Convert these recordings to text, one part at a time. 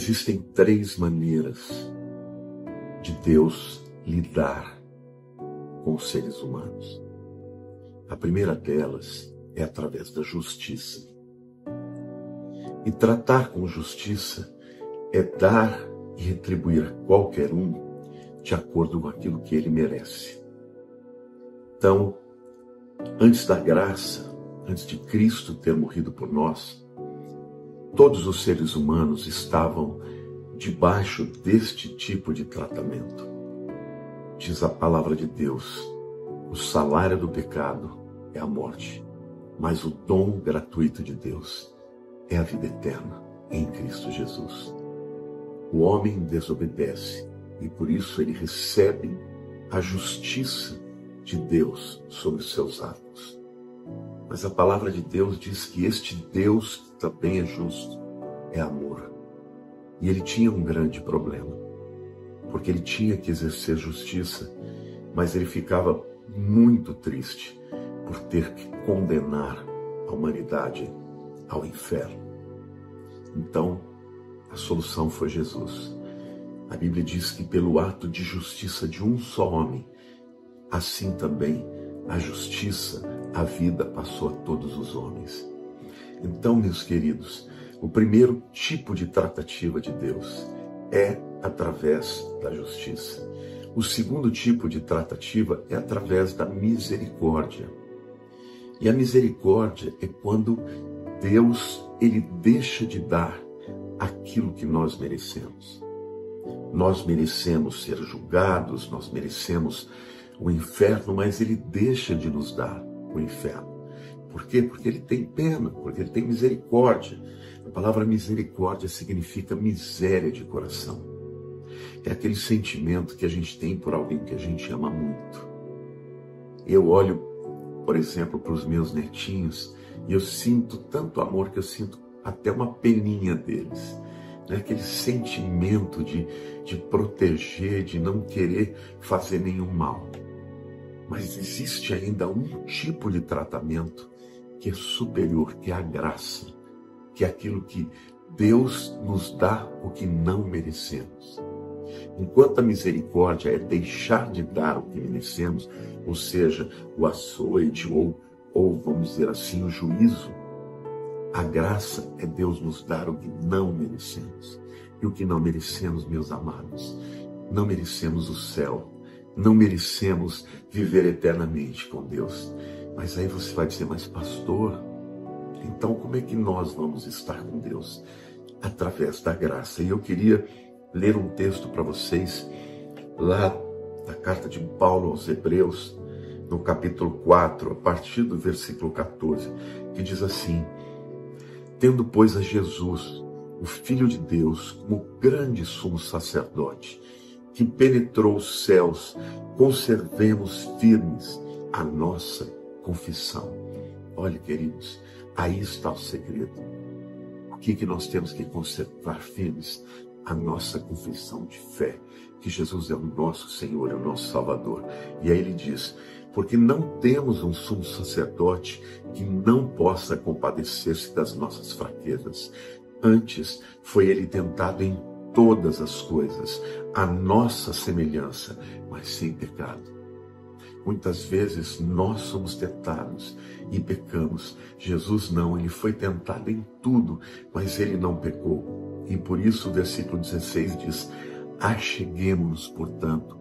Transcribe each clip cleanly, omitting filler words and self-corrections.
Existem 3 maneiras de Deus lidar com os seres humanos. A primeira delas é através da justiça. E tratar com justiça é dar e retribuir a qualquer um de acordo com aquilo que ele merece. Então, antes da graça, antes de Cristo ter morrido por nós, todos os seres humanos estavam debaixo deste tipo de tratamento. Diz a palavra de Deus: o salário do pecado é a morte, mas o dom gratuito de Deus é a vida eterna em Cristo Jesus. O homem desobedece e por isso ele recebe a justiça de Deus sobre os seus atos. Mas a palavra de Deus diz que este Deus que também é justo é amor. E ele tinha um grande problema, porque ele tinha que exercer justiça, mas ele ficava muito triste por ter que condenar a humanidade ao inferno. Então, a solução foi Jesus. A Bíblia diz que pelo ato de justiça de um só homem, assim também a justiça, a vida passou a todos os homens. Então, meus queridos, o primeiro tipo de tratativa de Deus é através da justiça. O segundo tipo de tratativa é através da misericórdia. E a misericórdia é quando Deus, ele deixa de dar aquilo que nós merecemos. Nós merecemos ser julgados, nós merecemos o inferno, mas ele deixa de nos dar o inferno. Por quê? Porque ele tem pena, porque ele tem misericórdia. A palavra misericórdia significa miséria de coração. É aquele sentimento que a gente tem por alguém que a gente ama muito. Eu olho, por exemplo, para os meus netinhos e eu sinto tanto amor que eu sinto até uma peninha deles. Aquele sentimento de proteger, de não querer fazer nenhum mal. Mas existe ainda um tipo de tratamento que é superior, que é a graça, que é aquilo que Deus nos dá o que não merecemos. Enquanto a misericórdia é deixar de dar o que merecemos, ou seja, o açoite ou vamos dizer assim, o juízo, a graça é Deus nos dar o que não merecemos. E o que não merecemos, meus amados, não merecemos o céu, não merecemos viver eternamente com Deus. Mas aí você vai dizer, mas pastor, então como é que nós vamos estar com Deus? Através da graça. E eu queria ler um texto para vocês, lá da carta de Paulo aos Hebreus, no capítulo 4, a partir do versículo 14, que diz assim: tendo, pois, a Jesus, o Filho de Deus, como grande sumo sacerdote, que penetrou os céus, conservemos firmes a nossa confissão. Olha, queridos, aí está o segredo. O que nós temos que conservar firmes? A nossa confissão de fé, que Jesus é o nosso Senhor, é o nosso Salvador. E aí ele diz: porque não temos um sumo sacerdote que não possa compadecer-se das nossas fraquezas. Antes, foi ele tentado em todas as coisas, a nossa semelhança, mas sem pecado. Muitas vezes nós somos tentados e pecamos. Jesus não, ele foi tentado em tudo, mas ele não pecou. E por isso o versículo 16 diz: acheguemo-nos, portanto,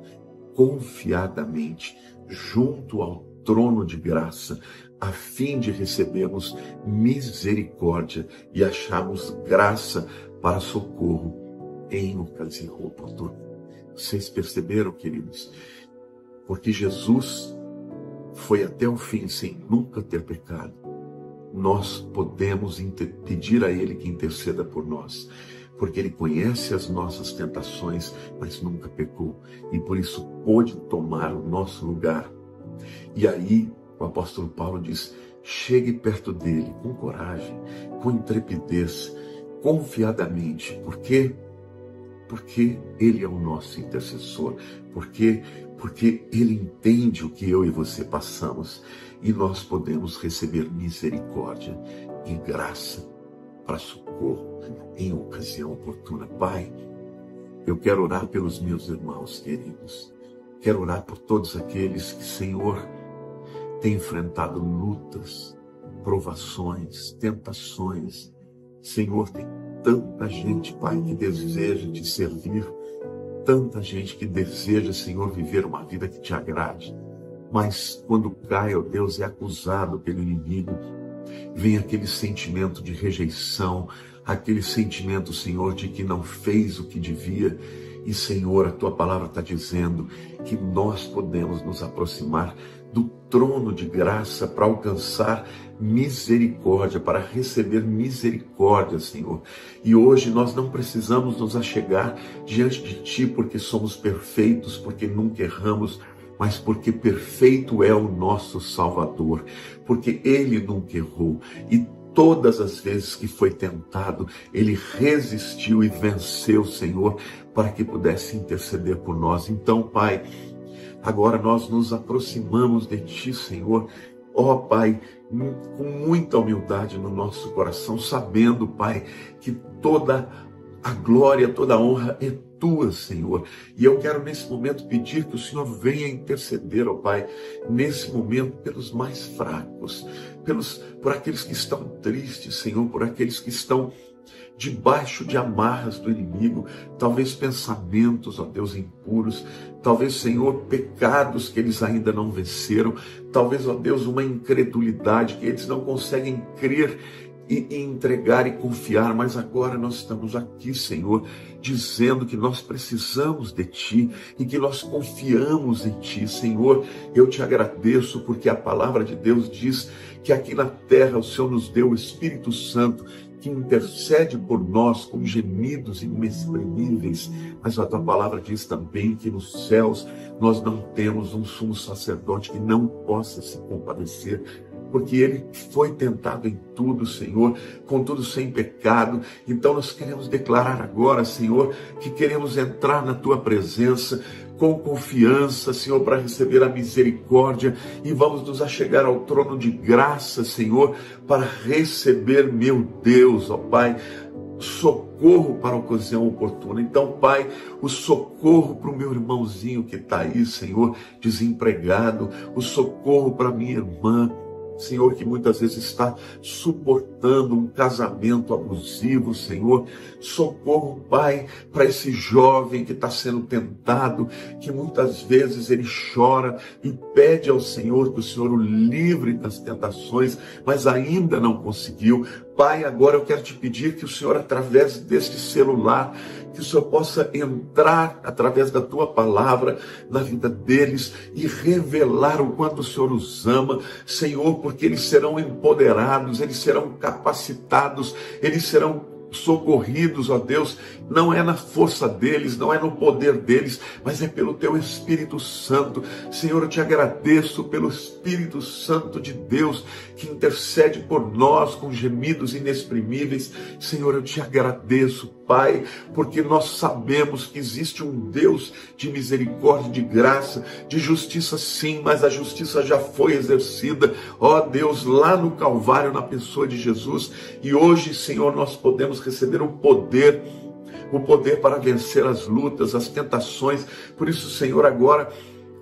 confiadamente junto ao trono de graça, a fim de recebermos misericórdia e acharmos graça para socorro em ocasião oportuna. Vocês perceberam, queridos? Porque Jesus foi até o fim sem nunca ter pecado. Nós podemos pedir a Ele que interceda por nós, porque Ele conhece as nossas tentações, mas nunca pecou, e por isso pôde tomar o nosso lugar. E aí o apóstolo Paulo diz: chegue perto dele com coragem, com intrepidez, confiadamente. Por quê? Porque Ele é o nosso intercessor, porque Ele entende o que eu e você passamos, e nós podemos receber misericórdia e graça para socorro em ocasião oportuna. Pai, eu quero orar pelos meus irmãos queridos. Quero orar por todos aqueles que, Senhor, têm enfrentado lutas, provações, tentações. Senhor, tem tanta gente, Pai, que deseja te servir. Tanta gente que deseja, Senhor, viver uma vida que te agrade. Mas quando cai, ó Deus, é acusado pelo inimigo. Vem aquele sentimento de rejeição, aquele sentimento, Senhor, de que não fez o que devia. E, Senhor, a Tua palavra está dizendo que nós podemos nos aproximar do trono de graça para alcançar misericórdia, para receber misericórdia, Senhor. E hoje nós não precisamos nos achegar diante de Ti porque somos perfeitos, porque nunca erramos, mas porque perfeito é o nosso Salvador, porque Ele nunca errou. E todas as vezes que foi tentado, Ele resistiu e venceu, Senhor, para que pudesse interceder por nós. Então, Pai, agora nós nos aproximamos de Ti, Senhor, ó Pai, com muita humildade no nosso coração, sabendo, Pai, que toda a glória, toda a honra é Tua, Senhor. E eu quero nesse momento pedir que o Senhor venha interceder, ó Pai, nesse momento pelos mais fracos, por aqueles que estão tristes, Senhor, por aqueles que estão debaixo de amarras do inimigo, talvez pensamentos, ó Deus, impuros, talvez, Senhor, pecados que eles ainda não venceram, talvez, ó Deus, uma incredulidade que eles não conseguem crer e entregar e confiar, mas agora nós estamos aqui, Senhor, dizendo que nós precisamos de Ti e que nós confiamos em Ti, Senhor. Eu te agradeço porque a palavra de Deus diz que aqui na terra o Senhor nos deu o Espírito Santo que intercede por nós com gemidos inexprimíveis, mas a Tua palavra diz também que nos céus nós não temos um sumo sacerdote que não possa se compadecer, porque Ele foi tentado em tudo, Senhor, contudo sem pecado. Então nós queremos declarar agora, Senhor, que queremos entrar na Tua presença com confiança, Senhor, para receber a misericórdia, e vamos nos achegar ao trono de graça, Senhor, para receber, meu Deus, ó Pai, socorro para a ocasião oportuna. Então, Pai, o socorro para o meu irmãozinho que está aí, Senhor, desempregado, o socorro para minha irmã, Senhor, que muitas vezes está suportando um casamento abusivo, Senhor. Socorro, Pai, para esse jovem que está sendo tentado, que muitas vezes ele chora e pede ao Senhor que o Senhor o livre das tentações, mas ainda não conseguiu. Pai, agora eu quero te pedir que o Senhor, através deste celular, que o Senhor possa entrar através da Tua palavra na vida deles e revelar o quanto o Senhor os ama, Senhor, porque eles serão empoderados, eles serão capacitados, eles serão socorridos, ó Deus, não é na força deles, não é no poder deles, mas é pelo Teu Espírito Santo. Senhor, eu te agradeço pelo Espírito Santo de Deus que intercede por nós com gemidos inexprimíveis. Senhor, eu te agradeço, Pai, porque nós sabemos que existe um Deus de misericórdia, de graça, de justiça sim, mas a justiça já foi exercida, ó Deus, lá no Calvário, na pessoa de Jesus, e hoje, Senhor, nós podemos receber o poder para vencer as lutas, as tentações. Por isso, Senhor, agora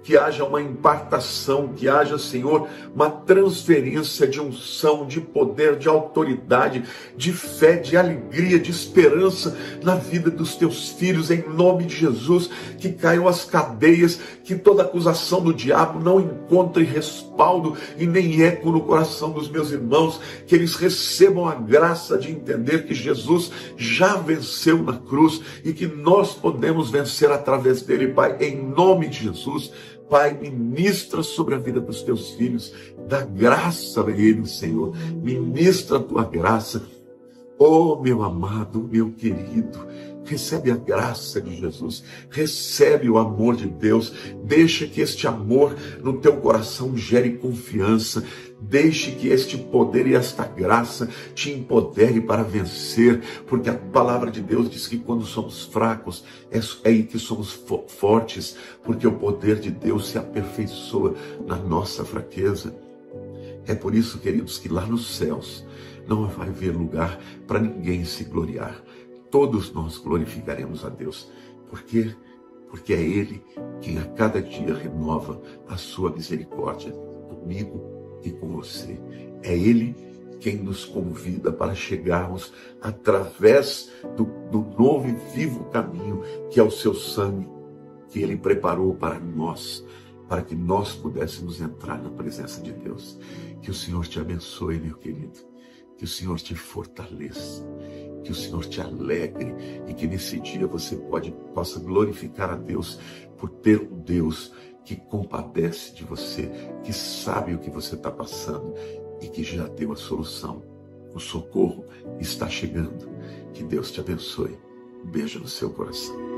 que haja uma impartação, que haja, Senhor, uma transferência de unção, de poder, de autoridade, de fé, de alegria, de esperança na vida dos Teus filhos, em nome de Jesus, que caiam as cadeias, que toda acusação do diabo não encontre respaldo e nem eco no coração dos meus irmãos, que eles recebam a graça de entender que Jesus já venceu na cruz e que nós podemos vencer através dele, Pai, em nome de Jesus. Pai, ministra sobre a vida dos Teus filhos, dá graça a eles, Senhor, ministra a Tua graça. Oh, meu amado, meu querido, recebe a graça de Jesus, recebe o amor de Deus, deixa que este amor no teu coração gere confiança, deixe que este poder e esta graça te empodere para vencer, porque a palavra de Deus diz que quando somos fracos, é aí que somos fortes, porque o poder de Deus se aperfeiçoa na nossa fraqueza. É por isso, queridos, que lá nos céus não vai haver lugar para ninguém se gloriar. Todos nós glorificaremos a Deus. Por quê? Porque é Ele quem a cada dia renova a sua misericórdia comigo e com você. É Ele quem nos convida para chegarmos através do novo e vivo caminho que é o seu sangue, que Ele preparou para nós, para que nós pudéssemos entrar na presença de Deus. Que o Senhor te abençoe, meu querido. Que o Senhor te fortaleça. Que o Senhor te alegre e que nesse dia você possa glorificar a Deus por ter um Deus que compadece de você, que sabe o que você está passando e que já deu a solução. O socorro está chegando. Que Deus te abençoe. Um beijo no seu coração.